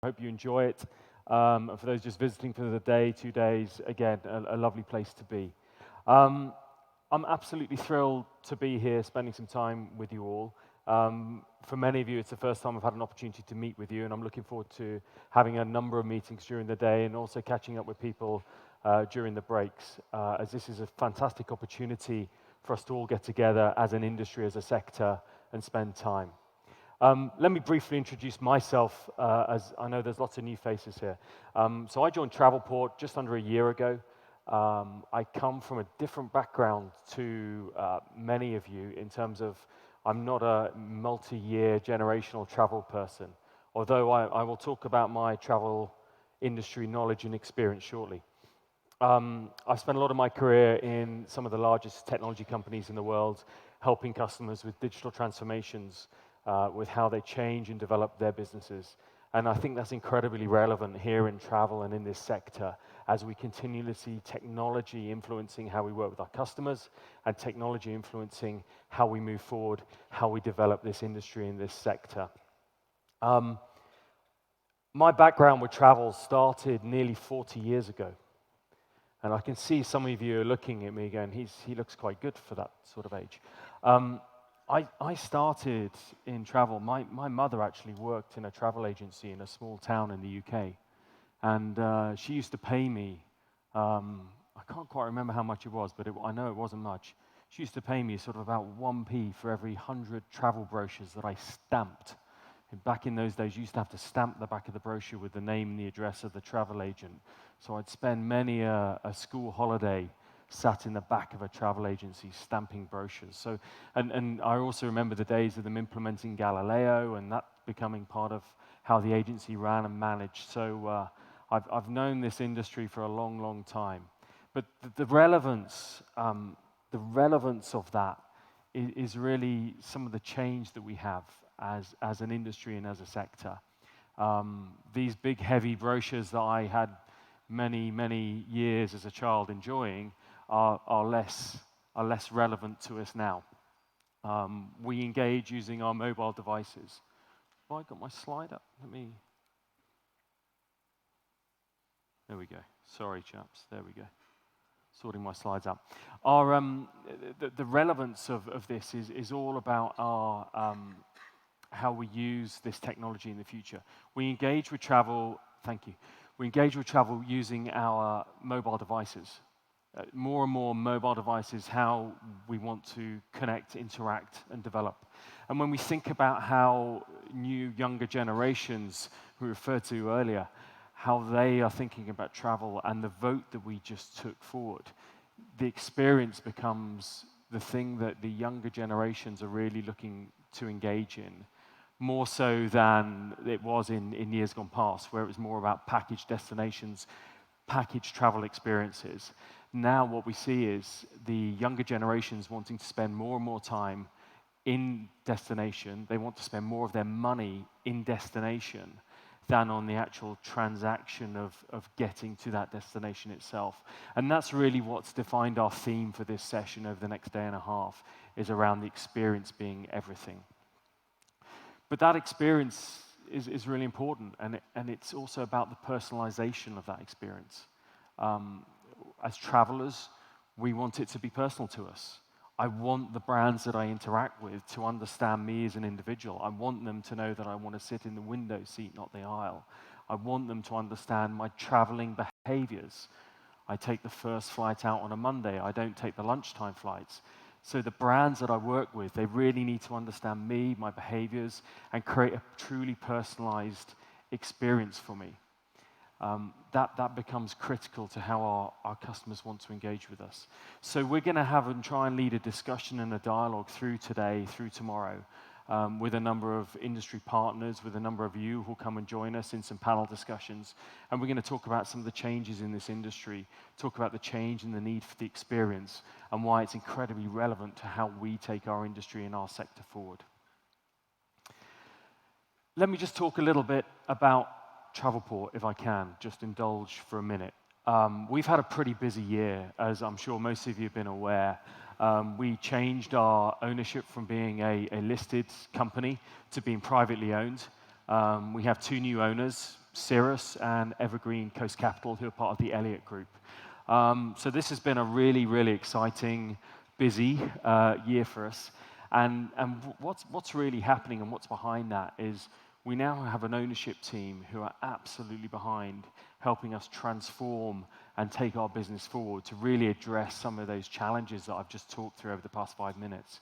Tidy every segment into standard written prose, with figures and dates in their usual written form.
I hope you enjoy it. And for those just visiting for the day, 2 days, again, a lovely place to be. Um, I'm absolutely thrilled to be here, spending some time with you all. For many of you, it's the first time I've had an opportunity to meet with you, and I'm looking forward to having a number of meetings during the day and also catching up with people during the breaks, as this is a fantastic opportunity for us to all get together as an industry, as a sector, and spend time. Let me briefly introduce myself, as I know there's lots of new faces here. So I joined Travelport just under a year ago. I come from a different background to many of you in terms of I'm not a multi-year generational travel person, although I will talk about my travel industry knowledge and experience shortly. I've spent a lot of my career in some of the largest technology companies in the world, helping customers with digital transformations, with how they change and develop their businesses. And I think that's incredibly relevant here in travel and in this sector as we continually see technology influencing how we work with our customers and technology influencing how we move forward, how we develop this industry in this sector. My background with travel started nearly 40 years ago. And I can see some of you are looking at me going, he looks quite good for that sort of age. I started in travel. My mother actually worked in a travel agency in a small town in the UK. And she used to pay me, I can't quite remember how much it was, but I know it wasn't much. She used to pay me sort of about 1p for every 100 travel brochures that I stamped. And back in those days, you used to have to stamp the back of the brochure with the name and the address of the travel agent. So I'd spend many a school holiday sat in the back of a travel agency stamping brochures. So, and I also remember the days of them implementing Galileo and that becoming part of how the agency ran and managed. So I've known this industry for a long, long time. But the relevance of that is really some of the change that we have as an industry and as a sector. These big, heavy brochures that I had many, many years as a child enjoying are less relevant to us now. We engage using our mobile devices. Have I got my slide up? There we go. Sorry, chaps. There we go. Sorting my slides out. The relevance of this is all about how we use this technology in the future. We engage with travel. Thank you. We engage with travel using our mobile devices. More and more mobile devices, how we want to connect, interact, and develop. And when we think about how new, younger generations, who we referred to earlier, how they are thinking about travel and the vote that we just took forward, the experience becomes the thing that the younger generations are really looking to engage in, more so than it was in years gone past, where it was more about packaged destinations, packaged travel experiences. Now what we see is the younger generations wanting to spend more and more time in destination. They want to spend more of their money in destination than on the actual transaction of getting to that destination itself. And that's really what's defined our theme for this session over the next day and a half, is around the experience being everything. But that experience is really important, and it's also about the personalization of that experience. As travelers, we want it to be personal to us. I want the brands that I interact with to understand me as an individual. I want them to know that I want to sit in the window seat, not the aisle. I want them to understand my traveling behaviors. I take the first flight out on a Monday. I don't take the lunchtime flights. So the brands that I work with, they really need to understand me, my behaviors, and create a truly personalized experience for me. That becomes critical to how our customers want to engage with us. So we're going to have and try and lead a discussion and a dialogue through today, through tomorrow, with a number of industry partners, with a number of you who'll come and join us in some panel discussions. And we're going to talk about some of the changes in this industry, talk about the change and the need for the experience, and why it's incredibly relevant to how we take our industry and our sector forward. Let me just talk a little bit about Travelport, if I can, just indulge for a minute. We've had a pretty busy year, as I'm sure most of you have been aware. We changed our ownership from being a listed company to being privately owned. We have two new owners, Cirrus and Evergreen Coast Capital, who are part of the Elliott Group. So this has been a really, really exciting, busy year for us. And what's really happening and what's behind that is we now have an ownership team who are absolutely behind helping us transform and take our business forward to really address some of those challenges that I've just talked through over the past 5 minutes.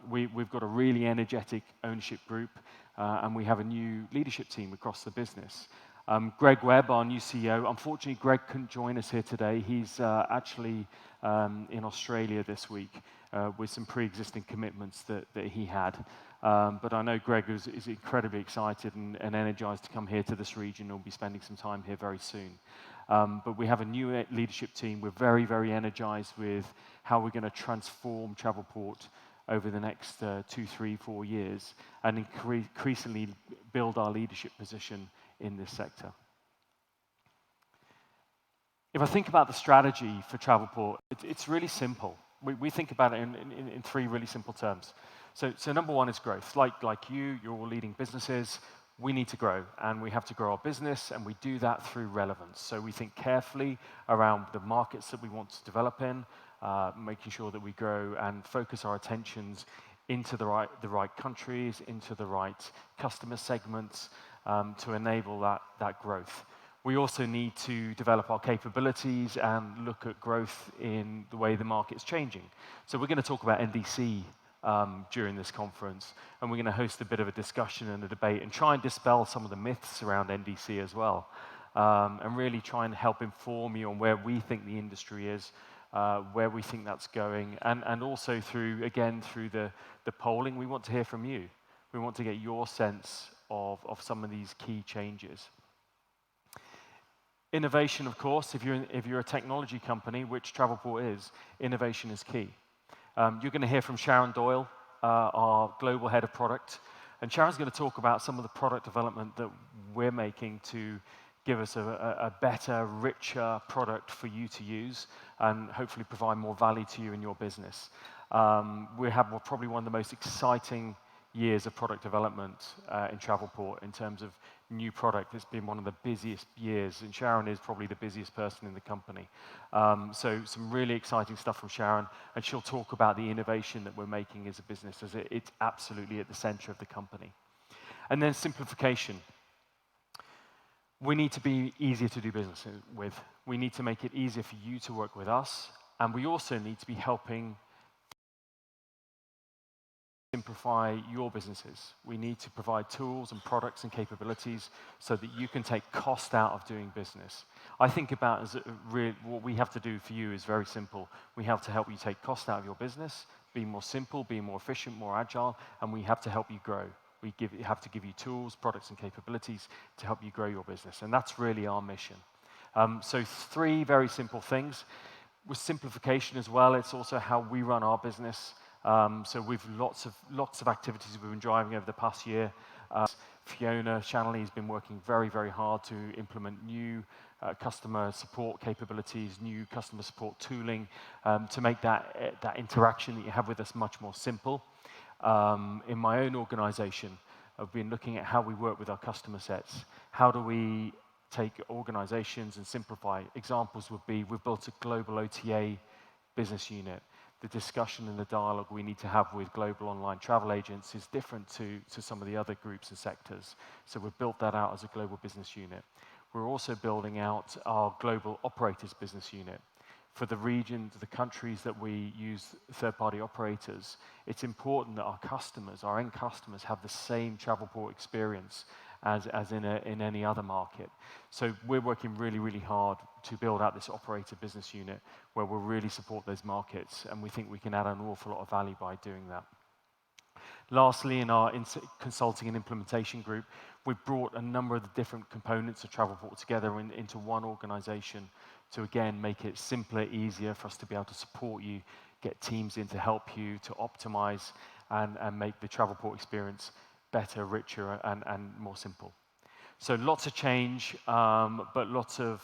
We've got a really energetic ownership group, and we have a new leadership team across the business. Greg Webb, our new CEO, unfortunately, Greg couldn't join us here today. He's actually in Australia this week with some pre-existing commitments that he had. But I know Greg is incredibly excited and energized to come here to this region. He'll be spending some time here very soon. But we have a new leadership team. We're very, very energized with how we're going to transform Travelport over the next 2, 3, 4 years and increasingly build our leadership position in this sector. If I think about the strategy for Travelport, it's really simple. We think about it in 3 really simple terms. So number 1 is growth. Like you're all leading businesses. We need to grow, and we have to grow our business, and we do that through relevance. So we think carefully around the markets that we want to develop in, making sure that we grow and focus our attentions into the right countries, into the right customer segments to enable that growth. We also need to develop our capabilities and look at growth in the way the market's changing. So we're going to talk about NDC during this conference, and we're going to host a bit of a discussion and a debate and try and dispel some of the myths around NDC as well, and really try and help inform you on where we think the industry is, where we think that's going, and also through the polling, we want to hear from you. We want to get your sense of some of these key changes. Innovation, of course, if you're a technology company, which Travelport is, innovation is key. You're going to hear from Sharon Doyle, our global head of product, and Sharon's going to talk about some of the product development that we're making to give us a better, richer product for you to use and hopefully provide more value to you in your business. We have probably one of the most exciting years of product development in Travelport in terms of new product. It's been one of the busiest years, and Sharon is probably the busiest person in the company. So some really exciting stuff from Sharon, and she'll talk about the innovation that we're making as a business, as it's absolutely at the center of the company. And then simplification. We need to be easier to do business with. We need to make it easier for you to work with us, and we also need to be helping simplify your businesses. We need to provide tools and products and capabilities so that you can take cost out of doing business. I think about what we have to do for you is very simple. We have to help you take cost out of your business, be more simple, be more efficient, more agile, and we have to help you grow. We have to give you tools, products, and capabilities to help you grow your business, and that's really our mission. So 3 very simple things. With simplification as well, it's also how we run our business. So we've lots of activities we've been driving over the past year. Fiona Shanley has been working very, very hard to implement new customer support capabilities, new customer support tooling to make that interaction that you have with us much more simple. In my own organization, I've been looking at how we work with our customer sets. How do we take organizations and simplify? Examples would be we've built a global OTA business unit. The discussion and the dialogue we need to have with global online travel agents is different to some of the other groups and sectors. So we've built that out as a global business unit. We're also building out our global operators business unit. For the regions, the countries that we use third-party operators, it's important that our customers, our end customers, have the same Travelport experience as in any other market. So we're working really, really hard to build out this operator business unit where we'll really support those markets, and we think we can add an awful lot of value by doing that. Lastly, in our consulting and implementation group, we've brought a number of the different components of Travelport together into one organization to, again, make it simpler, easier for us to be able to support you, get teams in to help you, to optimize and make the Travelport experience better, richer, and more simple. So lots of change, but lots of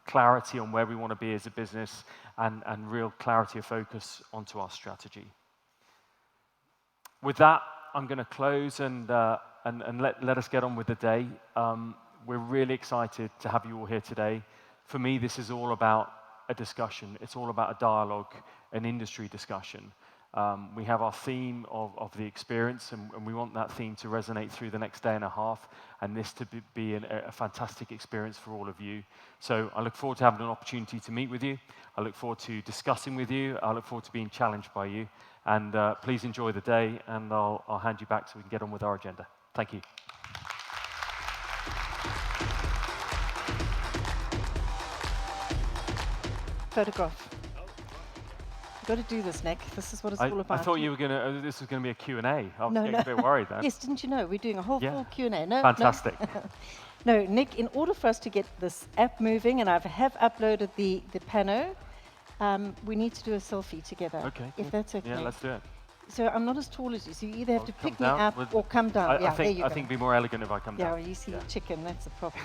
clarity on where we want to be as a business and real clarity of focus onto our strategy. With that, I'm going to close and and let us get on with the day. We're really excited to have you all here today. For me, this is all about a discussion. It's all about a dialogue, an industry discussion. We have our theme of the experience, and we want that theme to resonate through the next day and a half, and this to be a fantastic experience for all of you. So I look forward to having an opportunity to meet with you. I look forward to discussing with you. I look forward to being challenged by you. And please enjoy the day, and I'll hand you back so we can get on with our agenda. Thank you. Photograph. You've got to do this, Nick. This is what it's all about. I thought you were going to, this was going to be a Q&A. I was No, getting a bit worried then. Yes, didn't you know? We're doing a whole full Q&A. No, fantastic. No, Nick, in order for us to get this app moving, and I have uploaded the pano, we need to do a selfie together. Okay. If that's okay. Yeah, let's do it. So I'm not as tall as you, so you either have to pick me down up or come down. I think it'd be more elegant if I come down. Yeah, you see chicken, that's the problem.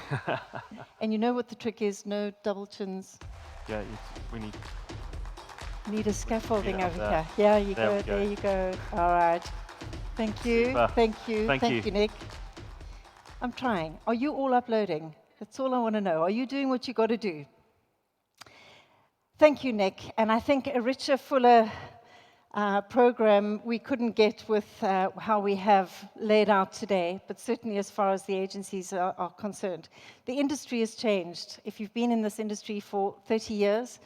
And you know what the trick is? No double chins. Yeah, we need a scaffolding over there. here. Yeah, you go. There you go. All right. Thank you. Super. Thank you. Thank you, Nick. I'm trying. Are you all uploading? That's all I want to know. Are you doing what you got to do? Thank you, Nick. And I think a richer, fuller program we couldn't get with how we have laid out today, but certainly as far as the agencies are concerned. The industry has changed. If you've been in this industry for 30 years,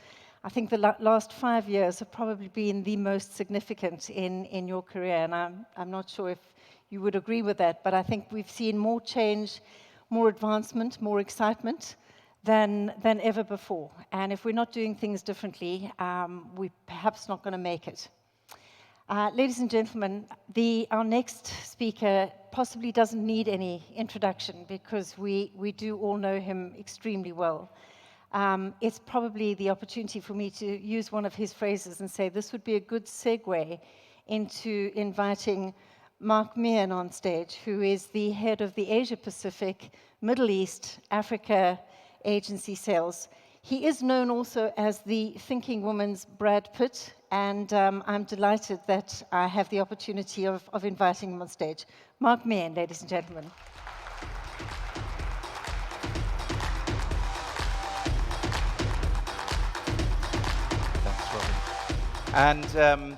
I think the last 5 years have probably been the most significant in your career, and I'm not sure if you would agree with that, but I think we've seen more change, more advancement, more excitement than ever before. And if we're not doing things differently, we're perhaps not going to make it. Ladies and gentlemen, our next speaker possibly doesn't need any introduction because we do all know him extremely well. It's probably the opportunity for me to use one of his phrases and say this would be a good segue into inviting Mark Meehan on stage, who is the head of the Asia Pacific, Middle East, Africa agency sales. He is known also as the thinking woman's Brad Pitt, and I'm delighted that I have the opportunity of inviting him on stage. Mark Meehan, ladies and gentlemen. And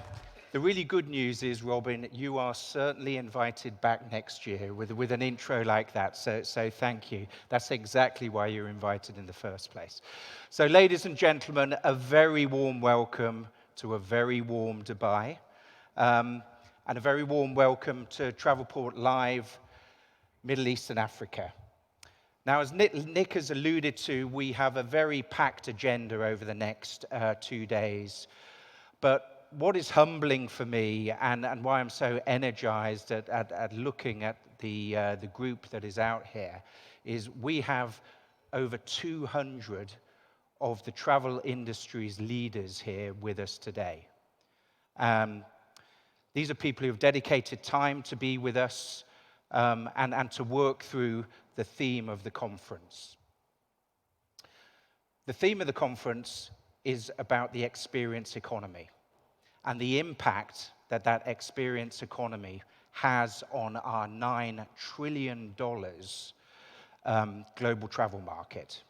the really good news is, Robin, you are certainly invited back next year with an intro like that. So thank you. That's exactly why you're invited in the first place. So ladies and gentlemen, a very warm welcome to a very warm Dubai. And a very warm welcome to Travelport Live, Middle East and Africa. Now, as Nick has alluded to, we have a very packed agenda over the next 2 days. But what is humbling for me, and why I'm so energized at looking at the group that is out here, is we have over 200 of the travel industry's leaders here with us today. These are people who have dedicated time to be with us and to work through the theme of the conference. The theme of the conference is about the experience economy and the impact that that experience economy has on our $9 trillion global travel market.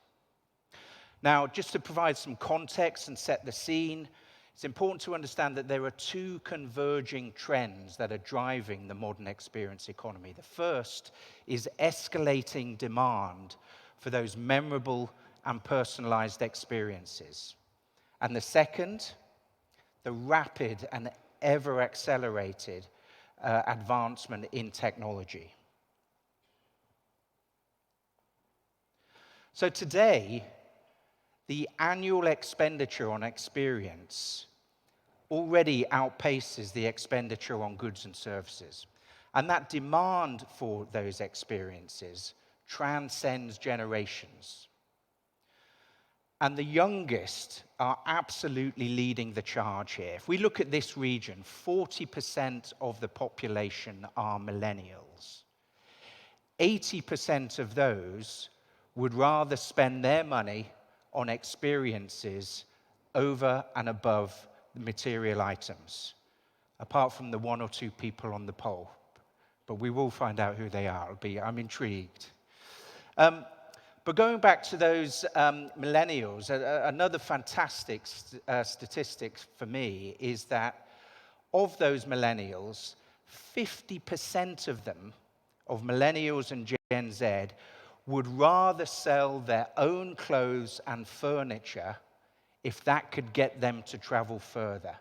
Now, just to provide some context and set the scene, it's important to understand that there are two converging trends that are driving the modern experience economy. The first is escalating demand for those memorable and personalized experiences. And the second, the rapid and ever-accelerated advancement in technology. So today, the annual expenditure on experience already outpaces the expenditure on goods and services. And that demand for those experiences transcends generations. And the youngest are absolutely leading the charge here. If we look at this region, 40% of the population are millennials. 80% of those would rather spend their money on experiences over and above the material items, apart from the 1 or 2 people on the poll but we will find out who they are. I'm intrigued. But going back to those millennials, another fantastic statistic for me is that of those millennials, 50% of them, of millennials and Gen Z, would rather sell their own clothes and furniture if that could get them to travel further.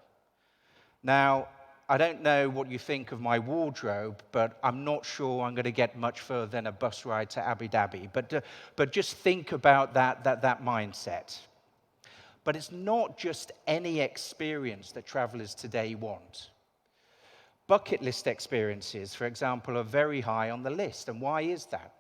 Now, I don't know what you think of my wardrobe, but I'm not sure I'm going to get much further than a bus ride to Abu Dhabi. But just think about that mindset. But it's not just any experience that travelers today want. Bucket list experiences, for example, are very high on the list. And why is that?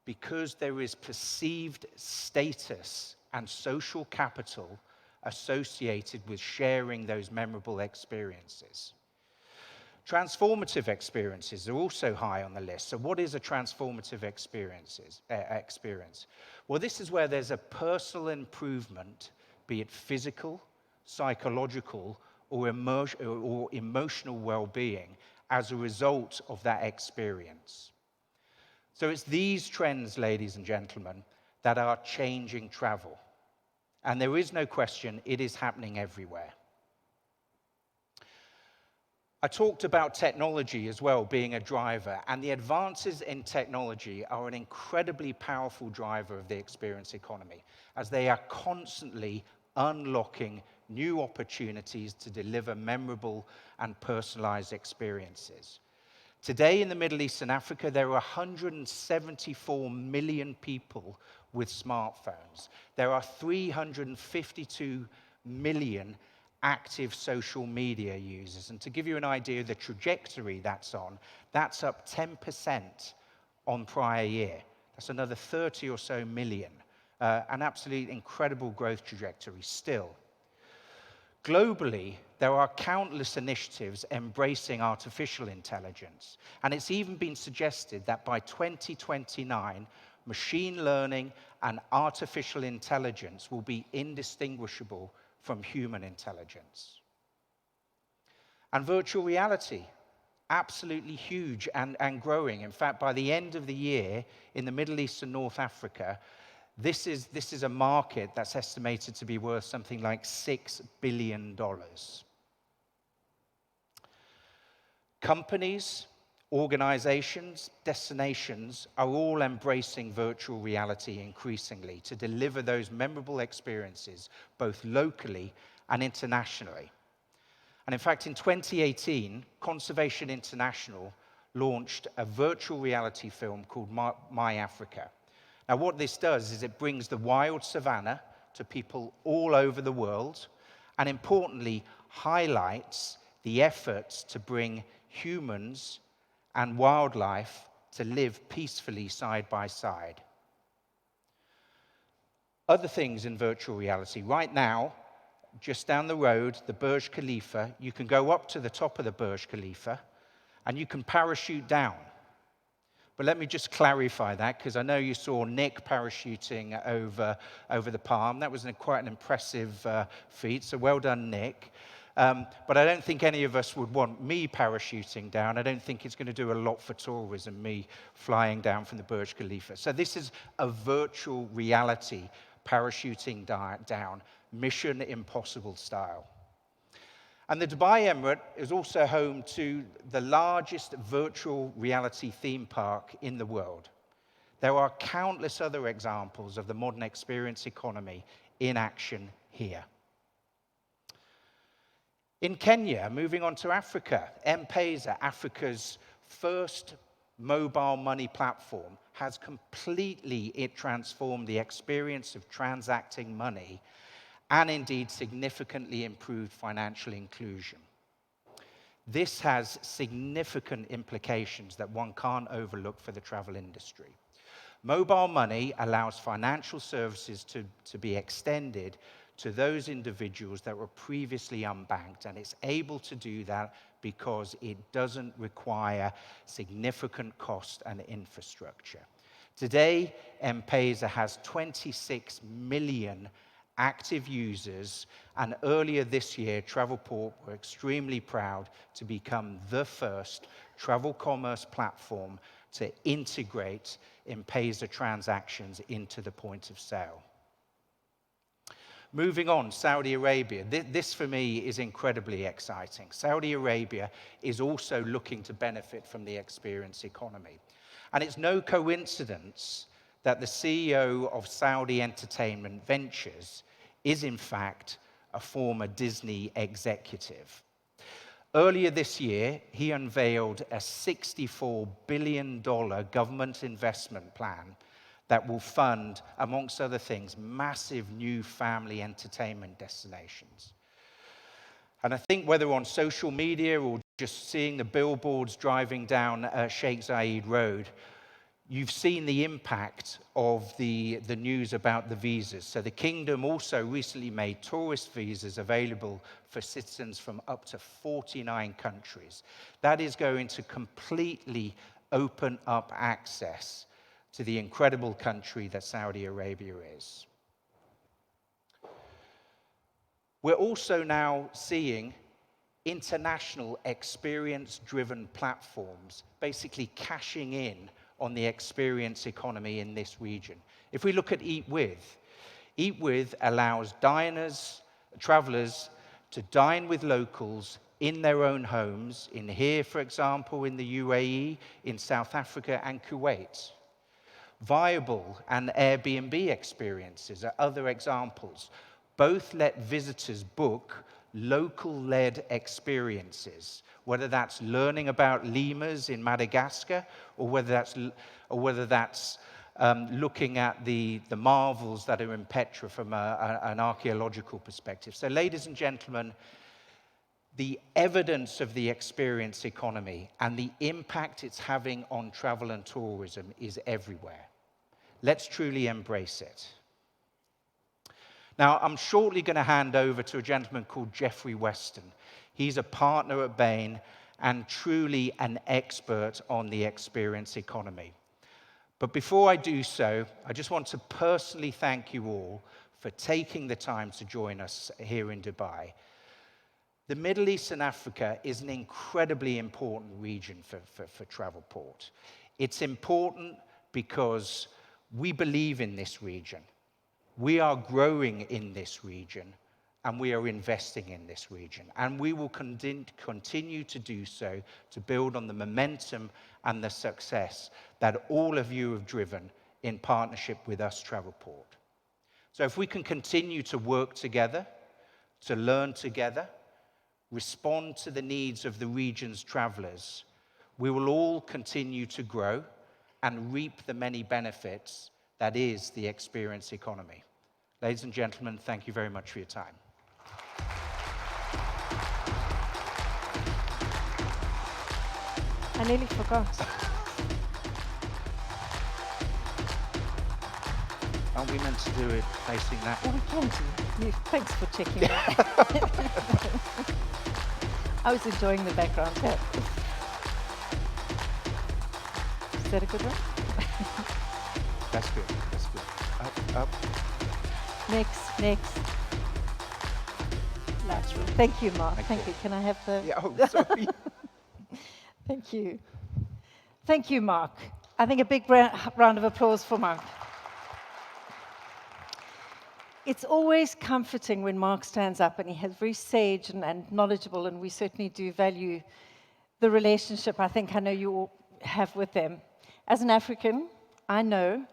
Because there is perceived status and social capital associated with sharing those memorable experiences. Transformative experiences are also high on the list. So what is a transformative experience? Well, this is where there's a personal improvement, be it physical, psychological, or emotional well-being as a result of that experience. So it's these trends, ladies and gentlemen, that are changing travel. And there is no question, it is happening everywhere. I talked about technology as well being a driver, and the advances in technology are an incredibly powerful driver of the experience economy, as they are constantly unlocking new opportunities to deliver memorable and personalized experiences. Today in the Middle East and Africa, there are 174 million people with smartphones. There are 352 million active social media users. And to give you an idea of the trajectory that's on, that's up 10% on prior year. That's another 30 or so million. An absolutely incredible growth trajectory still. Globally, there are countless initiatives embracing artificial intelligence. And it's even been suggested that by 2029, machine learning and artificial intelligence will be indistinguishable from human intelligence. And virtual reality, absolutely huge and growing. In fact, by the end of the year, in the Middle East and North Africa, this is a market that's estimated to be worth something like $6 billion. Companies, organizations, destinations are all embracing virtual reality increasingly to deliver those memorable experiences both locally and internationally. And in fact, in 2018, Conservation International launched a virtual reality film called My Africa. Now, what this does is it brings the wild savannah to people all over the world, and importantly, highlights the efforts to bring humans and wildlife to live peacefully side by side. Other things in virtual reality. Right now, just down the road, the Burj Khalifa, you can go up to the top of the Burj Khalifa, and you can parachute down. But let me just clarify that, because I know you saw Nick parachuting over the palm. That was quite an impressive feat, so well done, Nick. But I don't think any of us would want me parachuting down. I don't think it's going to do a lot for tourism, me flying down from the Burj Khalifa. So this is a virtual reality parachuting down, Mission Impossible style. And the Dubai Emirate is also home to the largest virtual reality theme park in the world. There are countless other examples of the modern experience economy in action here. In Kenya, moving on to Africa, M-Pesa, Africa's first mobile money platform, has completely transformed the experience of transacting money and indeed significantly improved financial inclusion. This has significant implications that one can't overlook for the travel industry. Mobile money allows financial services to be extended to those individuals that were previously unbanked, and it's able to do that because it doesn't require significant cost and infrastructure. Today, M-Pesa has 26 million active users, and earlier this year, Travelport were extremely proud to become the first travel commerce platform to integrate M-Pesa transactions into the point of sale. Moving on, Saudi Arabia. This for me is incredibly exciting. Saudi Arabia is also looking to benefit from the experience economy. And it's no coincidence that the CEO of Saudi Entertainment Ventures is in fact a former Disney executive. Earlier this year, he unveiled a $64 billion government investment plan that will fund, amongst other things, massive new family entertainment destinations. And I think whether on social media or just seeing the billboards driving down Sheikh Zayed Road, you've seen the impact of the news about the visas. So the kingdom also recently made tourist visas available for citizens from up to 49 countries. That is going to completely open up access to the incredible country that Saudi Arabia is. We're also now seeing international experience-driven platforms basically cashing in on the experience economy in this region. If we look at Eat With allows travelers to dine with locals in their own homes, in here, for example, in the UAE, in South Africa and Kuwait. Viable and Airbnb experiences are other examples. Both let visitors book local-led experiences, whether that's learning about lemurs in Madagascar or whether that's looking at the marvels that are in Petra from an archaeological perspective. So, ladies and gentlemen, the evidence of the experience economy and the impact it's having on travel and tourism is everywhere. Let's truly embrace it. Now, I'm shortly going to hand over to a gentleman called Jeffrey Weston. He's a partner at Bain and truly an expert on the experience economy. But before I do so, I just want to personally thank you all for taking the time to join us here in Dubai. The Middle East and Africa is an incredibly important region for Travelport. It's important because we believe in this region. We are growing in this region, and we are investing in this region. And we will continue to do so to build on the momentum and the success that all of you have driven in partnership with us, Travelport. So if we can continue to work together, to learn together, respond to the needs of the region's travelers, we will all continue to grow and reap the many benefits that is the experience economy. Ladies and gentlemen, thank you very much for your time. I nearly forgot. Aren't we meant to do it facing that Oh, way? we can do. Thanks for checking that. I was enjoying the background. Yeah. Is that a good one? That's good, that's good. Up. Next. Natural. Thank you, Mark. Thank you. Can I have the... Yeah, oh, sorry. Thank you. Thank you, Mark. I think a big round of applause for Mark. It's always comforting when Mark stands up, and he's very sage and knowledgeable, and we certainly do value the relationship I know you all have with them. As an African, I know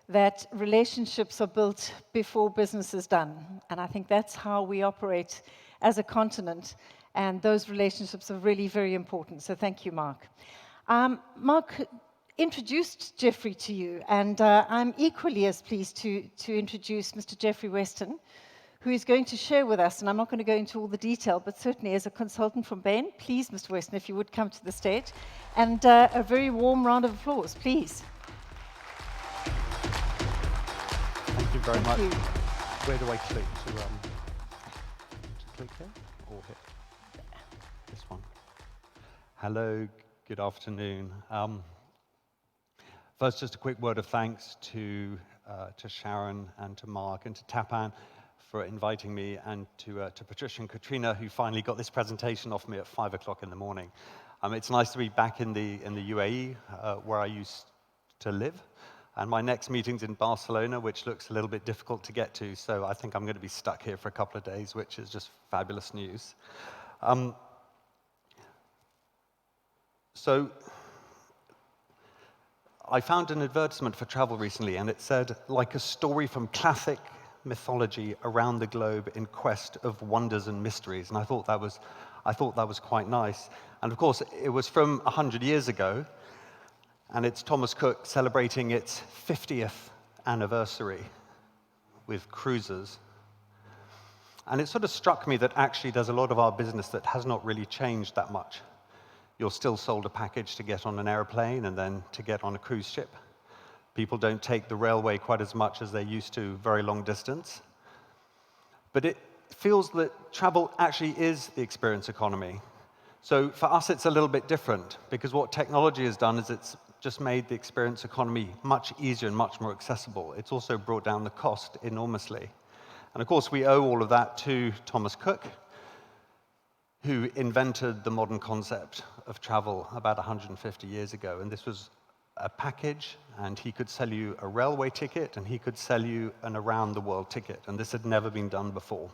that relationships are built before business is done, and I think that's how we operate as a continent, and those relationships are really very important, so thank you, Mark. Mark introduced Jeffrey to you, and I'm equally as pleased to introduce Mr. Jeffrey Weston, who is going to share with us, and I'm not going to go into all the detail, but certainly as a consultant from Bain, please, Mr. Weston, if you would come to the stage, and a very warm round of applause, please. Thank you very much. Thank you. Where do I click to click here or here? This one. Hello, good afternoon. First, just a quick word of thanks to Sharon and to Mark and to Tapan for inviting me, and to Patricia and Katrina, who finally got this presentation off me at 5 o'clock in the morning. It's nice to be back in the UAE, where I used to live. And my next meeting's in Barcelona, which looks a little bit difficult to get to, so I think I'm going to be stuck here for a couple of days, which is just fabulous news. So I found an advertisement for travel recently, and it said, like a story from classic mythology around the globe in quest of wonders and mysteries. And I thought that was quite nice. And of course, it was from 100 years ago, and it's Thomas Cook celebrating its 50th anniversary with cruises. And it sort of struck me that actually there's a lot of our business that has not really changed that much. You're still sold a package to get on an airplane and then to get on a cruise ship. People don't take the railway quite as much as they used to very long distance. But it feels that travel actually is the experience economy. So for us, it's a little bit different, because what technology has done is it's just made the experience economy much easier and much more accessible. It's also brought down the cost enormously. And of course, we owe all of that to Thomas Cook, who invented the modern concept of travel about 150 years ago. And this was a package, and he could sell you a railway ticket, and he could sell you an around-the-world ticket. And this had never been done before.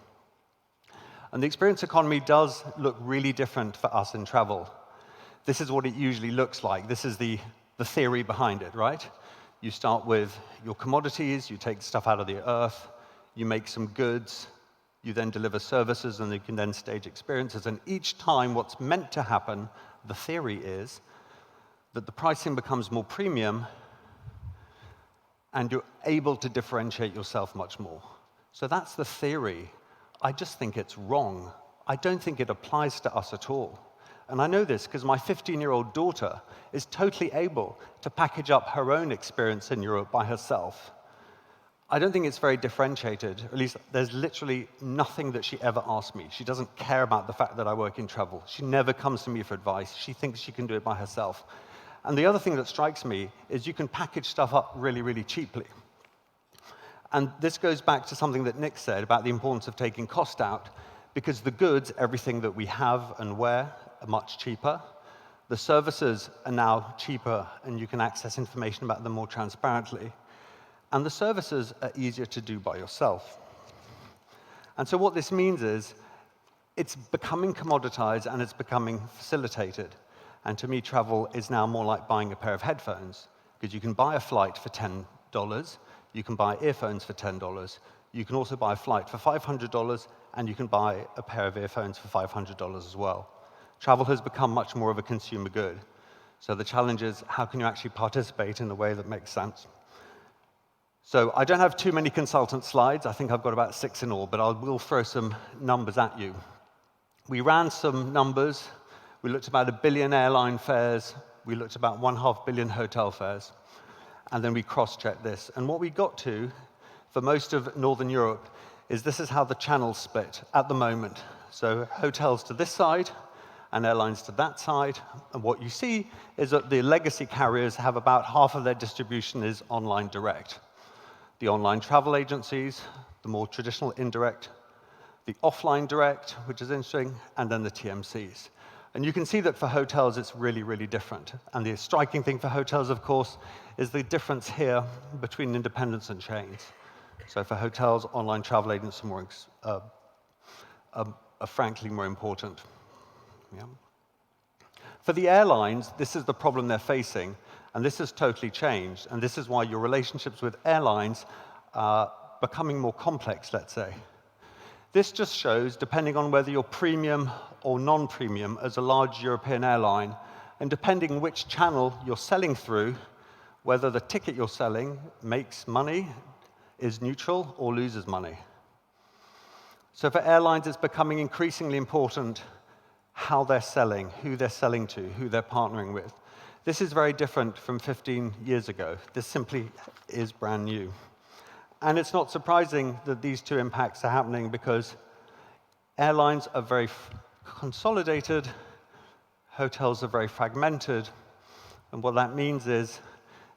And the experience economy does look really different for us in travel. This is what it usually looks like. This is the theory behind it, right? You start with your commodities, you take stuff out of the earth, you make some goods, you then deliver services, and you can then stage experiences. And each time what's meant to happen, the theory is that the pricing becomes more premium and you're able to differentiate yourself much more. So that's the theory. I just think it's wrong. I don't think it applies to us at all. And I know this because my 15-year-old daughter is totally able to package up her own experience in Europe by herself. I don't think it's very differentiated. At least there's literally nothing that she ever asks me. She doesn't care about the fact that I work in travel. She never comes to me for advice. She thinks she can do it by herself. And the other thing that strikes me is you can package stuff up really, really cheaply. And this goes back to something that Nick said about the importance of taking cost out, because the goods, everything that we have and wear, are much cheaper. The services are now cheaper, and you can access information about them more transparently. And the services are easier to do by yourself. And so what this means is it's becoming commoditized and it's becoming facilitated. And to me, travel is now more like buying a pair of headphones, because you can buy a flight for $10, you can buy earphones for $10, you can also buy a flight for $500, and you can buy a pair of earphones for $500 as well. Travel has become much more of a consumer good. So the challenge is, how can you actually participate in a way that makes sense? So I don't have too many consultant slides. I think I've got about 6 in all, but I will throw some numbers at you. We ran some numbers. We looked at about 1 billion airline fares. We looked at about 1.5 billion hotel fares. And then we cross-checked this. And what we got to, for most of Northern Europe, is this is how the channels split at the moment. So hotels to this side, and airlines to that side. And what you see is that the legacy carriers have about half of their distribution is online direct. The online travel agencies, the more traditional indirect, the offline direct, which is interesting, and then the TMCs. And you can see that for hotels, it's really, really different. And the striking thing for hotels, of course, is the difference here between independents and chains. So for hotels, online travel agents are frankly more important. Yeah. For the airlines, this is the problem they're facing, and this has totally changed. And this is why your relationships with airlines are becoming more complex, let's say. This just shows, depending on whether you're premium or non-premium as a large European airline, and depending which channel you're selling through, whether the ticket you're selling makes money, is neutral, or loses money. So for airlines, it's becoming increasingly important how they're selling, who they're selling to, who they're partnering with. This is very different from 15 years ago. This simply is brand new. And it's not surprising that these two impacts are happening, because airlines are very consolidated, hotels are very fragmented, and what that means is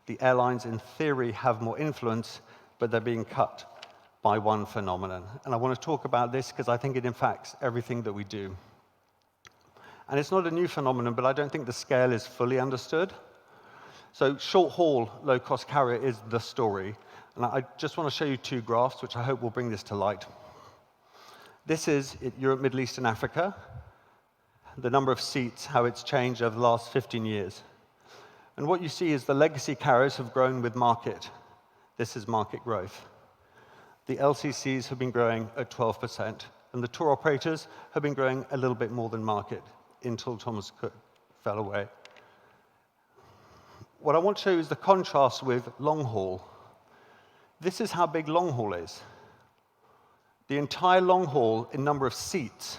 the airlines, in theory, have more influence, but they're being cut by one phenomenon. And I want to talk about this because I think it impacts everything that we do. And it's not a new phenomenon, but I don't think the scale is fully understood. So short-haul, low-cost carrier is the story. And I just want to show you two graphs, which I hope will bring this to light. This is Europe, Middle East, and Africa. The number of seats, how it's changed over the last 15 years. And what you see is the legacy carriers have grown with market. This is market growth. The LCCs have been growing at 12%, and the tour operators have been growing a little bit more than market until Thomas Cook fell away. What I want to show you is the contrast with long haul. This is how big long haul is. The entire long haul in number of seats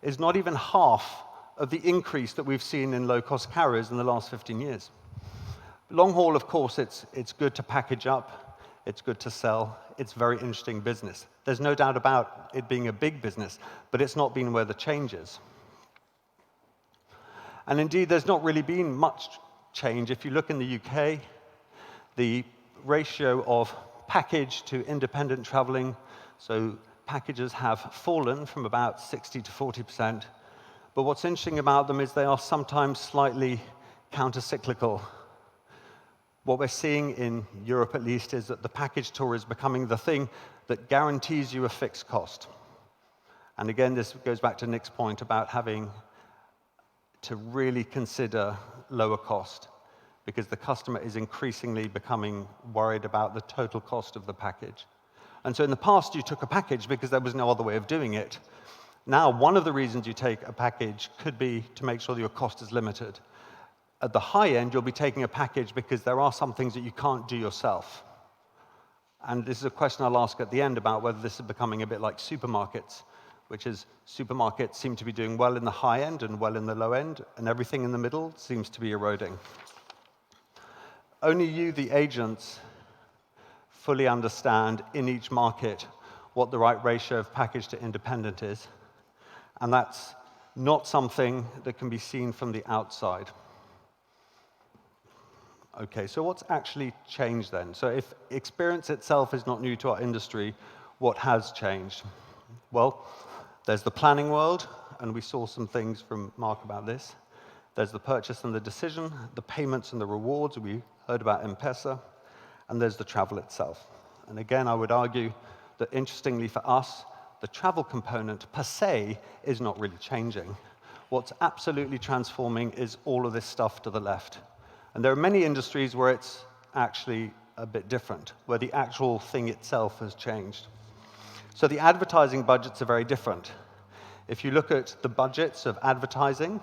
is not even half of the increase that we've seen in low-cost carriers in the last 15 years. Long haul, of course, it's good to package up, it's good to sell, it's very interesting business. There's no doubt about it being a big business, but it's not been where the change is. And indeed, there's not really been much change. If you look in the UK, the ratio of package to independent traveling, so packages have fallen from about 60 to 40%. But what's interesting about them is they are sometimes slightly counter-cyclical. What we're seeing in Europe, at least, is that the package tour is becoming the thing that guarantees you a fixed cost. And again, this goes back to Nick's point about having to really consider lower cost, because the customer is increasingly becoming worried about the total cost of the package. And so in the past, you took a package because there was no other way of doing it. Now, one of the reasons you take a package could be to make sure that your cost is limited. At the high end, you'll be taking a package because there are some things that you can't do yourself. And this is a question I'll ask at the end about whether this is becoming a bit like supermarkets, which is supermarkets seem to be doing well in the high end and well in the low end, and everything in the middle seems to be eroding. Only you, the agents, fully understand in each market what the right ratio of package to independent is. And that's not something that can be seen from the outside. Okay, so what's actually changed then? So if experience itself is not new to our industry, what has changed? Well, there's the planning world, and we saw some things from Mark about this. There's the purchase and the decision, the payments and the rewards. We heard about M-Pesa. And there's the travel itself. And again, I would argue that interestingly for us, the travel component per se is not really changing. What's absolutely transforming is all of this stuff to the left. And there are many industries where it's actually a bit different, where the actual thing itself has changed. So the advertising budgets are very different. If you look at the budgets of advertising,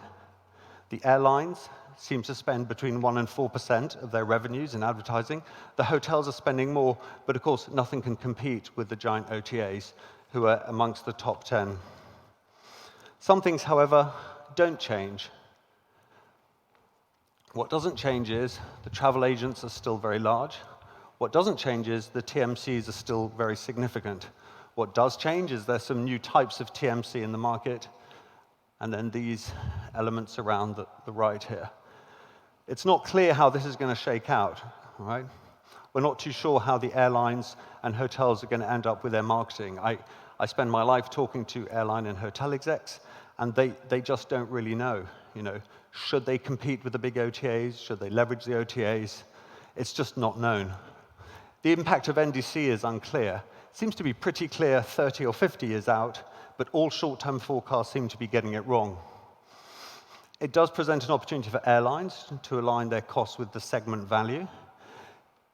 the airlines seem to spend between 1% and 4% of their revenues in advertising. The hotels are spending more, but of course, nothing can compete with the giant OTAs, who are amongst the top 10. Some things, however, don't change. What doesn't change is the travel agents are still very large. What doesn't change is the TMCs are still very significant. What does change is there's some new types of TMC in the market, and then these elements around the right here. It's not clear how this is going to shake out, right? We're not too sure how the airlines and hotels are going to end up with their marketing. I spend my life talking to airline and hotel execs, and they just don't really know. You know, should they compete with the big OTAs? Should they leverage the OTAs? It's just not known. The impact of NDC is unclear. It seems to be pretty clear 30 or 50 years out, but all short-term forecasts seem to be getting it wrong. It does present an opportunity for airlines to align their costs with the segment value.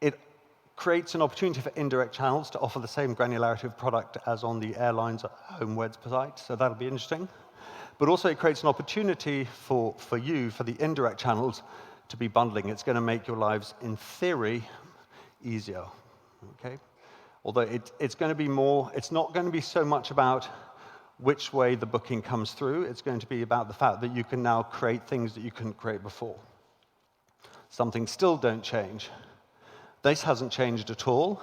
It creates an opportunity for indirect channels to offer the same granularity of product as on the airline's home website, so that'll be interesting. But also it creates an opportunity for you, for the indirect channels, to be bundling. It's going to make your lives, in theory, easier. Okay? Although it's going to be more, it's not going to be so much about which way the booking comes through. It's going to be about the fact that you can now create things that you couldn't create before. Some things still don't change. This hasn't changed at all.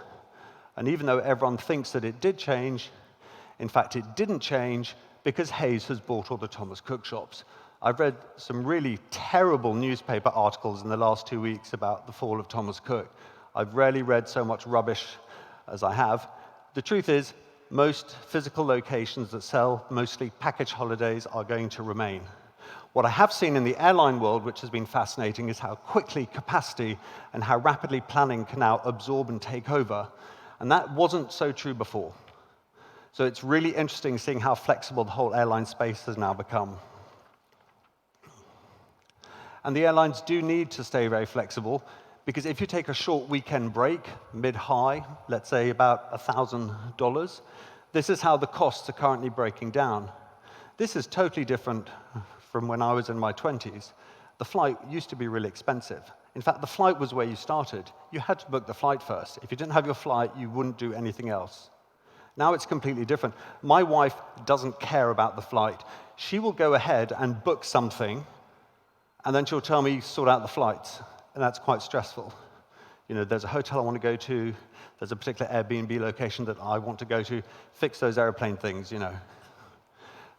And even though everyone thinks that it did change, in fact, it didn't change because Hayes has bought all the Thomas Cook shops. I've read some really terrible newspaper articles in the last 2 weeks about the fall of Thomas Cook. I've rarely read so much rubbish as I have. The truth is, most physical locations that sell mostly package holidays are going to remain. What I have seen in the airline world, which has been fascinating, is how quickly capacity and how rapidly planning can now absorb and take over. And that wasn't so true before. So it's really interesting seeing how flexible the whole airline space has now become. And the airlines do need to stay very flexible, because if you take a short weekend break, mid-high, let's say about $1,000, this is how the costs are currently breaking down. This is totally different from when I was in my 20s. The flight used to be really expensive. In fact, the flight was where you started. You had to book the flight first. If you didn't have your flight, you wouldn't do anything else. Now it's completely different. My wife doesn't care about the flight. She will go ahead and book something, and then she'll tell me, sort out the flights. And that's quite stressful. You know, there's a hotel I want to go to, there's a particular Airbnb location that I want to go to, fix those airplane things, you know.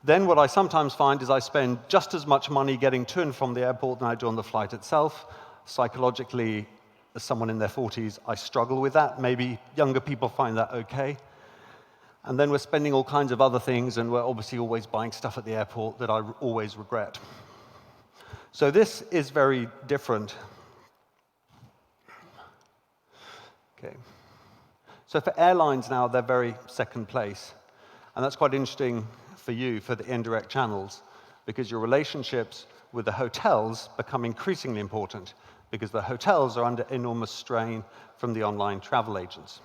Then what I sometimes find is I spend just as much money getting to and from the airport than I do on the flight itself. Psychologically, as someone in their 40s, I struggle with that. Maybe younger people find that okay. And then we're spending all kinds of other things, and we're obviously always buying stuff at the airport that I always regret. So this is very different. Okay. So for airlines now, they're very second place. And that's quite interesting for you, for the indirect channels, because your relationships with the hotels become increasingly important, because the hotels are under enormous strain from the online travel agents.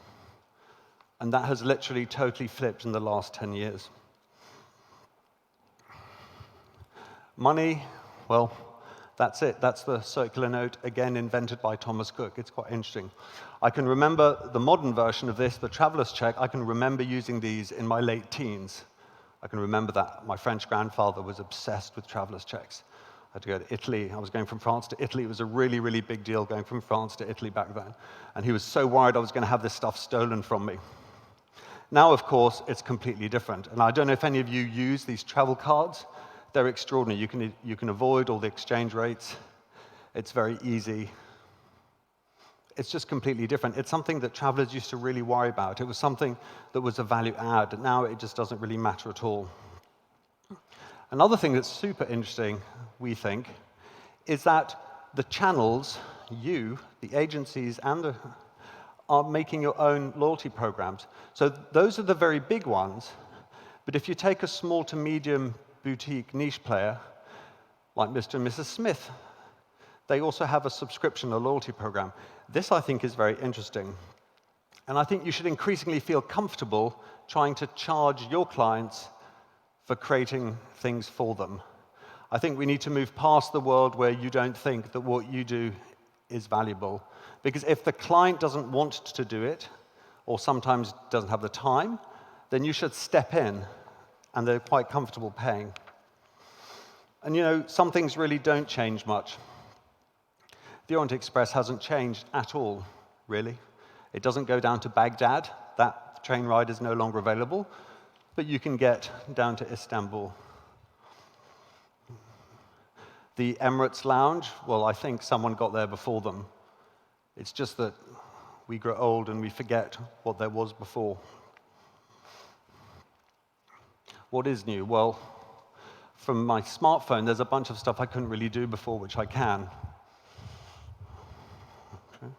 And that has literally totally flipped in the last 10 years. Money, well, that's it. That's the circular note, again invented by Thomas Cook. It's quite interesting. I can remember the modern version of this, the traveler's check. I can remember using these in my late teens. I can remember that. My French grandfather was obsessed with traveler's checks. I had to go to Italy. I was going from France to Italy. It was a really, really big deal going from France to Italy back then. And he was so worried I was going to have this stuff stolen from me. Now, of course, it's completely different. And I don't know if any of you use these travel cards. They're extraordinary. You can avoid all the exchange rates. It's very easy. It's just completely different. It's something that travelers used to really worry about. It was something that was a value add. Now it just doesn't really matter at all. Another thing that's super interesting, we think, is that the channels, you, the agencies, and are making your own loyalty programs. So those are the very big ones. But if you take a small to medium boutique niche player, like Mr. and Mrs. Smith, they also have a subscription, a loyalty program. This, I think, is very interesting. And I think you should increasingly feel comfortable trying to charge your clients for creating things for them. I think we need to move past the world where you don't think that what you do is valuable. Because if the client doesn't want to do it, or sometimes doesn't have the time, then you should step in, and they're quite comfortable paying. And you know, some things really don't change much. The Orient Express hasn't changed at all, really. It doesn't go down to Baghdad. That train ride is no longer available. But you can get down to Istanbul. The Emirates Lounge, well, I think someone got there before them. It's just that we grow old and we forget what there was before. What is new? Well, from my smartphone, there's a bunch of stuff I couldn't really do before, which I can. Okay.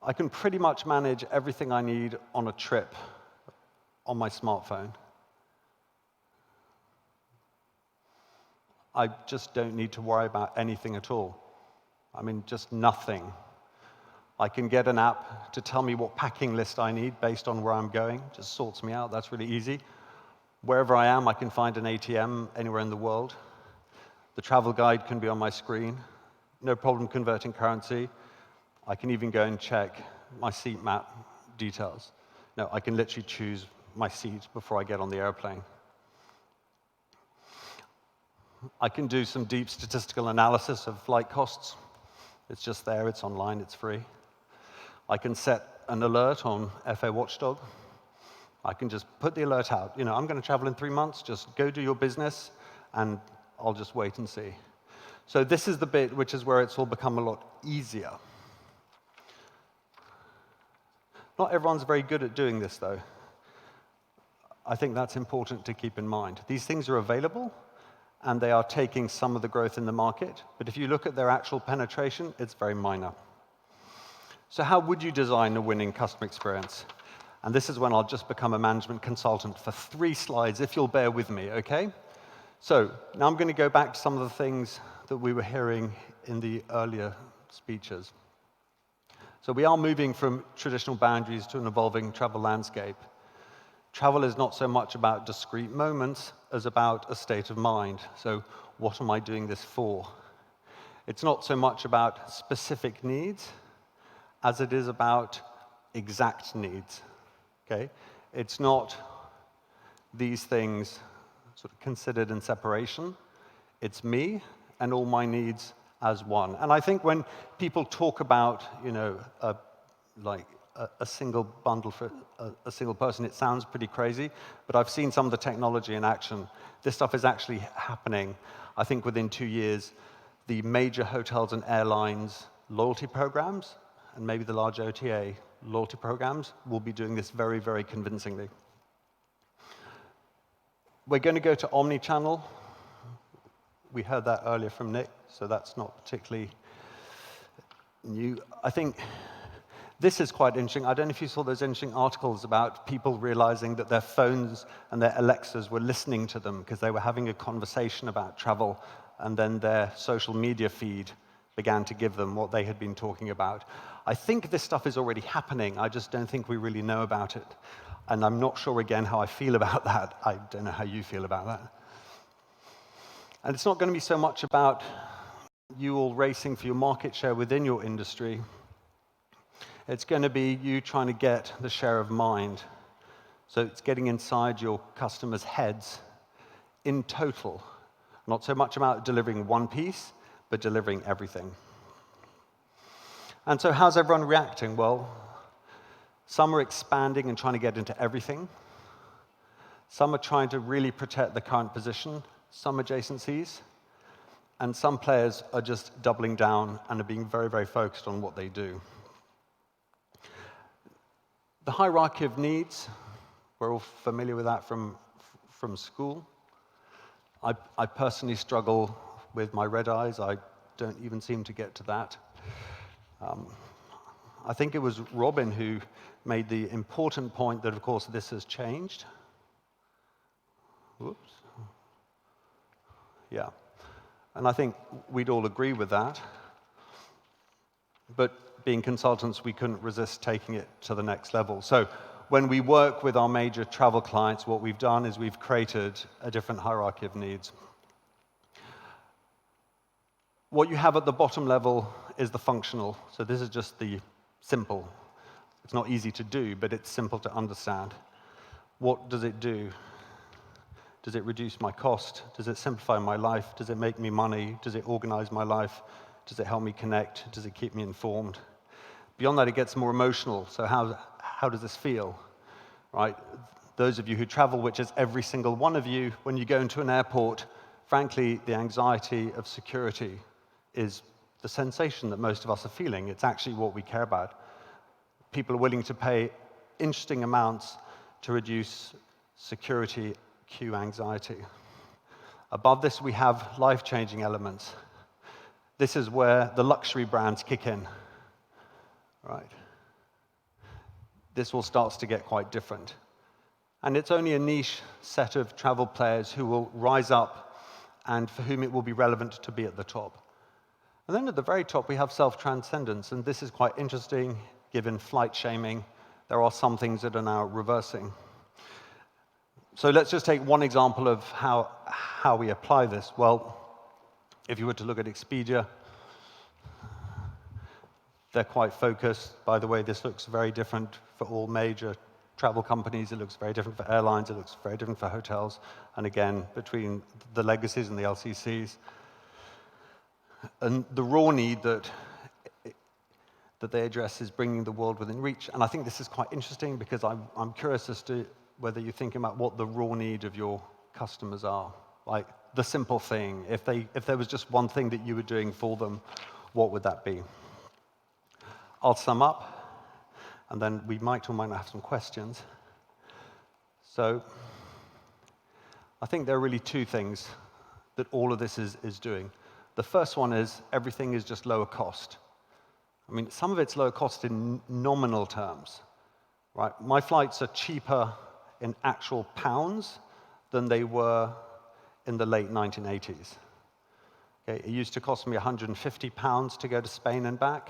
I can pretty much manage everything I need on a trip on my smartphone. I just don't need to worry about anything at all. I mean, just nothing. I can get an app to tell me what packing list I need based on where I'm going. Just sorts me out. That's really easy. Wherever I am, I can find an ATM anywhere in the world. The travel guide can be on my screen. No problem converting currency. I can even go and check my seat map details. No, I can literally choose my seat before I get on the airplane. I can do some deep statistical analysis of flight costs. It's just there, it's online, it's free. I can set an alert on FA Watchdog. I can just put the alert out. You know, I'm going to travel in 3 months, just go do your business, and I'll just wait and see. So this is the bit which is where it's all become a lot easier. Not everyone's very good at doing this, though. I think that's important to keep in mind. These things are available, and they are taking some of the growth in the market. But if you look at their actual penetration, it's very minor. So how would you design a winning customer experience? And this is when I'll just become a management consultant for 3 slides, if you'll bear with me, OK? So now I'm going to go back to some of the things that we were hearing in the earlier speeches. So we are moving from traditional boundaries to an evolving travel landscape. Travel is not so much about discrete moments as about a state of mind. So what am I doing this for? It's not so much about specific needs as it is about exact needs. Okay? It's not these things sort of considered in separation. It's me and all my needs as one. And I think when people talk about, a single bundle for a single person, it sounds pretty crazy, but I've seen some of the technology in action. This stuff is actually happening. I think within 2 years, the major hotels and airlines loyalty programs, and maybe the large OTA loyalty programs, will be doing this very, very convincingly. We're going to go to omni-channel. We heard that earlier from Nick, so that's not particularly new. I think this is quite interesting. I don't know if you saw those interesting articles about people realizing that their phones and their Alexas were listening to them because they were having a conversation about travel, and then their social media feed began to give them what they had been talking about. I think this stuff is already happening. I just don't think we really know about it. And I'm not sure, again, how I feel about that. I don't know how you feel about that. And it's not going to be so much about you all racing for your market share within your industry. It's going to be you trying to get the share of mind. So it's getting inside your customers' heads in total. Not so much about delivering one piece, but delivering everything. And so how's everyone reacting? Well, some are expanding and trying to get into everything. Some are trying to really protect the current position, some adjacencies, and some players are just doubling down and are being very, very focused on what they do. The hierarchy of needs, we're all familiar with that from school. I personally struggle with my red eyes. I don't even seem to get to that. I think it was Robin who made the important point that, of course, this has changed. Whoops. Yeah. And I think we'd all agree with that. But being consultants, we couldn't resist taking it to the next level. So when we work with our major travel clients, what we've done is we've created a different hierarchy of needs. What you have at the bottom level is the functional. So this is just the simple. It's not easy to do, but it's simple to understand. What does it do? Does it reduce my cost? Does it simplify my life? Does it make me money? Does it organize my life? Does it help me connect? Does it keep me informed? Beyond that, it gets more emotional. So how does this feel? Right? Those of you who travel, which is every single one of you, when you go into an airport, frankly, the anxiety of security is the sensation that most of us are feeling. It's actually what we care about. People are willing to pay interesting amounts to reduce security queue anxiety. Above this, we have life-changing elements. This is where the luxury brands kick in. Right? This all starts to get quite different. And it's only a niche set of travel players who will rise up and for whom it will be relevant to be at the top. And then at the very top, we have self-transcendence. And this is quite interesting, given flight shaming. There are some things that are now reversing. So let's just take one example of how we apply this. Well, if you were to look at Expedia, they're quite focused. By the way, this looks very different for all major travel companies. It looks very different for airlines. It looks very different for hotels. And again, between the legacies and the LCCs. And the raw need that they address is bringing the world within reach. And I think this is quite interesting because I'm curious as to whether you're thinking about what the raw need of your customers are. Like the simple thing. If there was just one thing that you were doing for them, what would that be? I'll sum up, and then we might or might not have some questions. So I think there are really two things that all of this is doing. The first one is everything is just lower cost. I mean, some of it's lower cost in nominal terms, right? My flights are cheaper in actual pounds than they were in the late 1980s. Okay, it used to cost me £150 to go to Spain and back.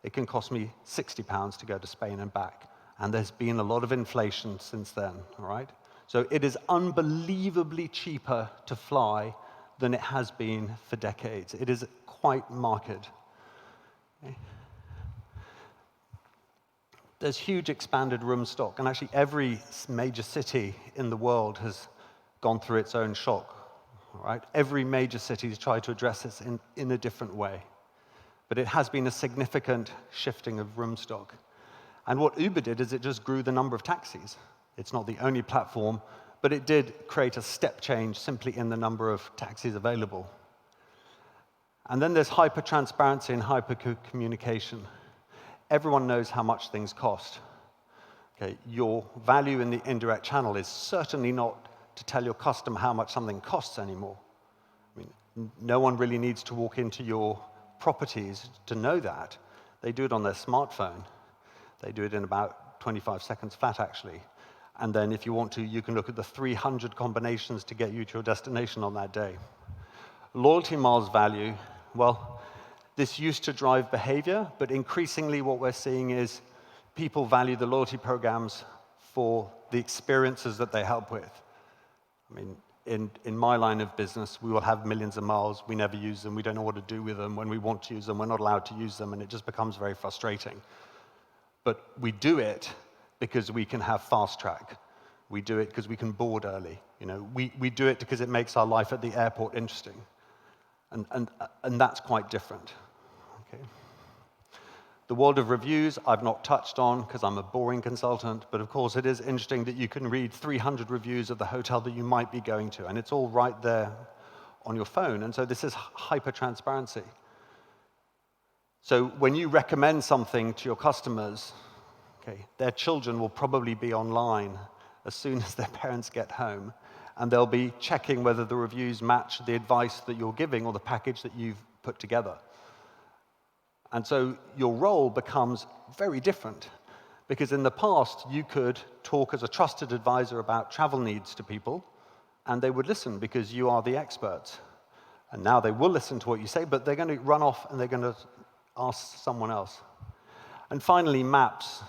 It can cost me £60 to go to Spain and back. And there's been a lot of inflation since then, all right? So it is unbelievably cheaper to fly than it has been for decades. It is quite marked. Okay. There's huge expanded room stock, and actually every major city in the world has gone through its own shock, all right? Every major city has tried to address this in a different way. But it has been a significant shifting of room stock. And what Uber did is it just grew the number of taxis. It's not the only platform, but it did create a step change simply in the number of taxis available. And then there's hyper-transparency and hyper-communication. Everyone knows how much things cost. Okay, your value in the indirect channel is certainly not to tell your customer how much something costs anymore. I mean, no one really needs to walk into your properties to know that. They do it on their smartphone. They do it in about 25 seconds flat, actually. And then if you want to, you can look at the 300 combinations to get you to your destination on that day. Loyalty miles value, well, this used to drive behavior, but increasingly what we're seeing is people value the loyalty programs for the experiences that they help with. I mean, in my line of business, we will have millions of miles, we never use them, we don't know what to do with them. When we want to use them, we're not allowed to use them, and it just becomes very frustrating. But we do it because we can have fast track. We do it because we can board early. You know, we do it because it makes our life at the airport interesting. And that's quite different. Okay. The world of reviews, I've not touched on because I'm a boring consultant, but of course it is interesting that you can read 300 reviews of the hotel that you might be going to, and it's all right there on your phone. And so this is hyper-transparency. So when you recommend something to your customers, okay, their children will probably be online as soon as their parents get home, and they'll be checking whether the reviews match the advice that you're giving or the package that you've put together. And so your role becomes very different, because in the past, you could talk as a trusted advisor about travel needs to people, and they would listen because you are the experts. And now they will listen to what you say, but they're going to run off and they're going to ask someone else. And finally, maps.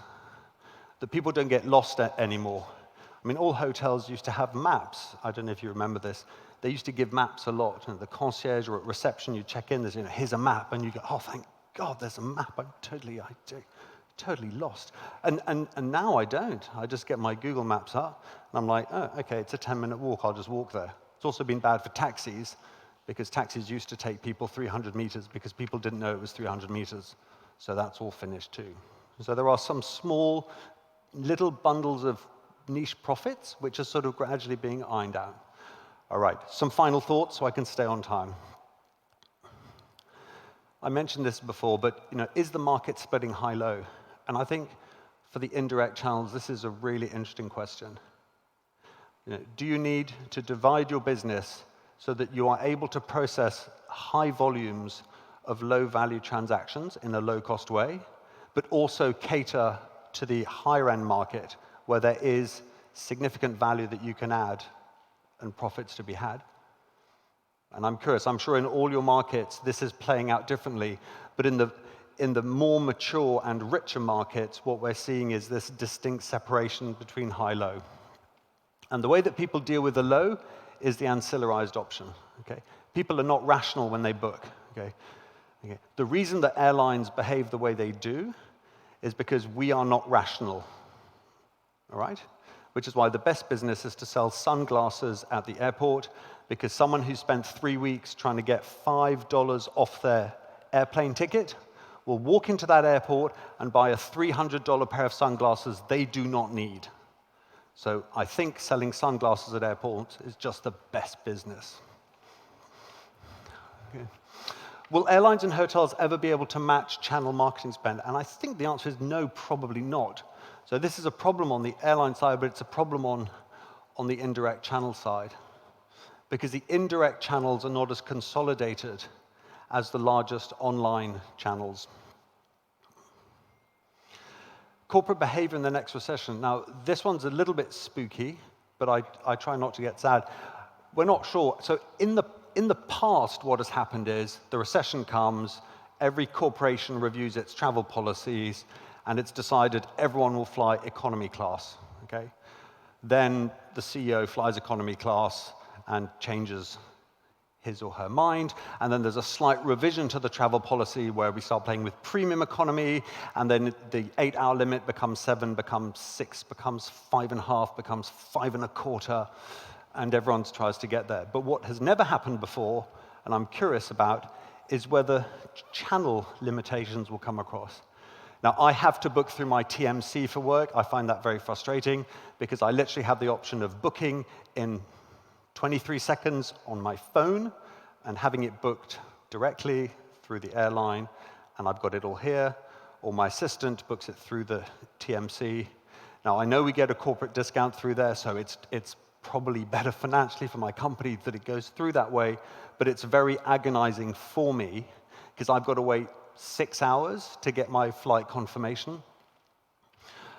That people don't get lost anymore. I mean, all hotels used to have maps. I don't know if you remember this. They used to give maps a lot. You know, the concierge or at reception, you check in, there's, you know, here's a map, and you go, oh, thank God, there's a map. I'm totally lost. And now I don't. I just get my Google Maps up, and I'm like, oh, okay, it's a 10-minute walk. I'll just walk there. It's also been bad for taxis, because taxis used to take people 300 meters because people didn't know it was 300 meters. So that's all finished too. So there are some small little bundles of niche profits which are sort of gradually being ironed out. All right, some final thoughts so I can stay on time. I mentioned this before, but you know, is the market spreading high-low? And I think for the indirect channels, this is a really interesting question. You know, do you need to divide your business so that you are able to process high volumes of low-value transactions in a low-cost way, but also cater to the higher-end market where there is significant value that you can add and profits to be had? And I'm curious, I'm sure in all your markets this is playing out differently, but in the more mature and richer markets, what we're seeing is this distinct separation between high-low. And the way that people deal with the low is the ancillarized option. Okay? People are not rational when they book. Okay? Okay. The reason that airlines behave the way they do is because we are not rational. All right? Which is why the best business is to sell sunglasses at the airport, because someone who spent 3 weeks trying to get $5 off their airplane ticket will walk into that airport and buy a $300 pair of sunglasses they do not need. So I think selling sunglasses at airports is just the best business. Okay. Will airlines and hotels ever be able to match channel marketing spend? And I think the answer is no, probably not. So this is a problem on the airline side, but it's a problem on the indirect channel side. because the indirect channels are not as consolidated as the largest online channels. Corporate behavior in the next recession. Now, this one's a little bit spooky, but I try not to get sad. We're not sure. So in the past, what has happened is the recession comes, every corporation reviews its travel policies, and it's decided everyone will fly economy class, okay? Then the CEO flies economy class and changes his or her mind, and then there's a slight revision to the travel policy where we start playing with premium economy, and then the 8-hour limit becomes 7, becomes 6, becomes 5.5, becomes 5.25, and everyone tries to get there. But what has never happened before, and I'm curious about, is whether channel limitations will come across. Now, I have to book through my TMC for work. I find that very frustrating because I literally have the option of booking in 23 seconds on my phone and having it booked directly through the airline, and I've got it all here, or my assistant books it through the TMC. Now, I know we get a corporate discount through there, so it's probably better financially for my company that it goes through that way, but it's very agonizing for me because I've got to wait 6 hours to get my flight confirmation.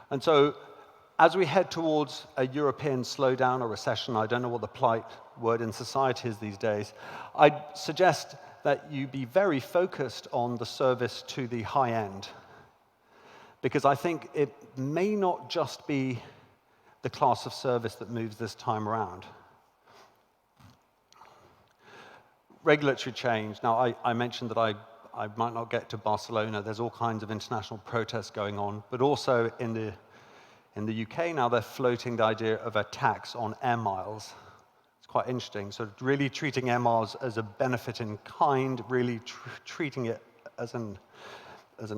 And so as we head towards a European slowdown or recession, I don't know what the polite word in society is these days, I'd suggest that you be very focused on the service to the high end, because I think it may not just be the class of service that moves this time around. Regulatory change. Now, I mentioned that I might not get to Barcelona. There's all kinds of international protests going on, but also in the UK now they're floating the idea of a tax on air miles. It's quite interesting. So really treating air miles as a benefit in kind, really treating it as an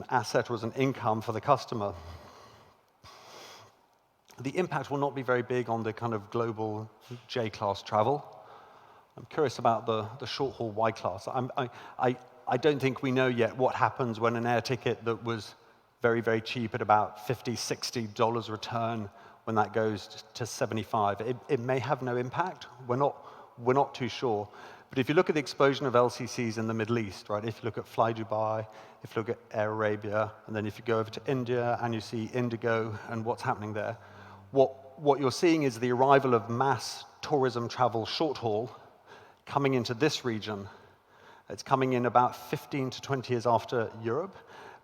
asset or as an income for the customer. The impact will not be very big on the kind of global J-class travel. I'm curious about the short-haul Y-class. I don't think we know yet what happens when an air ticket that was very, very cheap at about $50, $60 return, when that goes to 75. It may have no impact. We're not too sure. But if you look at the explosion of LCCs in the Middle East, right? If you look at Fly Dubai, if you look at Air Arabia, and then if you go over to India and you see Indigo and what's happening there, what you're seeing is the arrival of mass tourism travel short haul coming into this region. It's coming in about 15 to 20 years after Europe,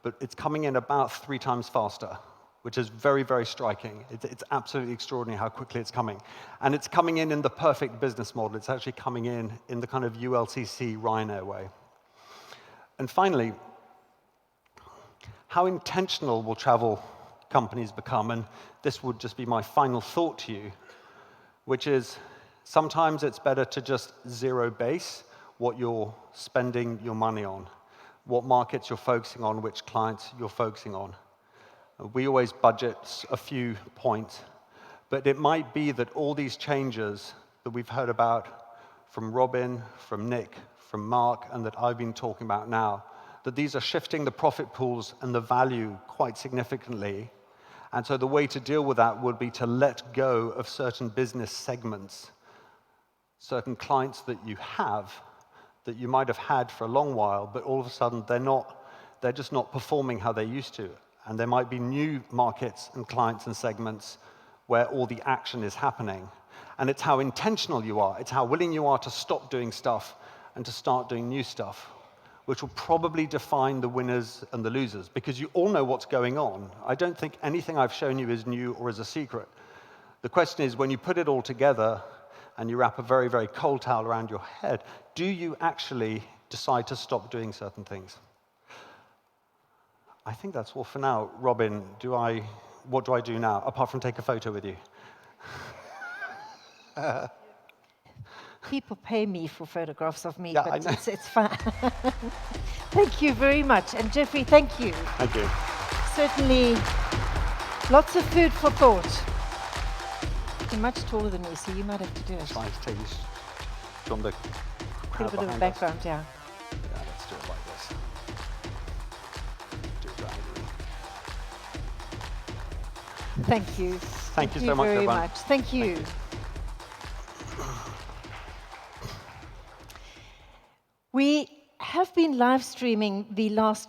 but it's coming in about 3 times faster, which is very, very striking. It's absolutely extraordinary how quickly it's coming. And it's coming in the perfect business model. It's actually coming in the kind of ULCC Ryanair way. And finally, how intentional will travel companies become? And this would just be my final thought to you, which is sometimes it's better to just zero base what you're spending your money on, what markets you're focusing on, which clients you're focusing on. We always budget a few points, but it might be that all these changes that we've heard about from Robin, from Nick, from Mark, and that I've been talking about now, that these are shifting the profit pools and the value quite significantly. And so the way to deal with that would be to let go of certain business segments, certain clients that you have, that you might have had for a long while, but all of a sudden they're just not performing how they used to. And there might be new markets and clients and segments where all the action is happening. And it's how intentional you are. It's how willing you are to stop doing stuff and to start doing new stuff, which will probably define the winners and the losers, because you all know what's going on. I don't think anything I've shown you is new or is a secret. The question is, when you put it all together and you wrap a very, very cold towel around your head, do you actually decide to stop doing certain things? I think that's all for now. Robin, what do I do now, apart from take a photo with you? People pay me for photographs of me, Yeah, but I know. it's fine. Thank you very much. And Jeffrey, thank you. Thank you. Certainly lots of food for thought. You're much taller than me, so you might have to do it. Trying to take this from the A crowd little bit of a behind us. background, yeah. Yeah, let's do it like this. Do it rapidly. Thank you. Thank you so much, very everyone. much. Thank you. Thank you. We have been live streaming the last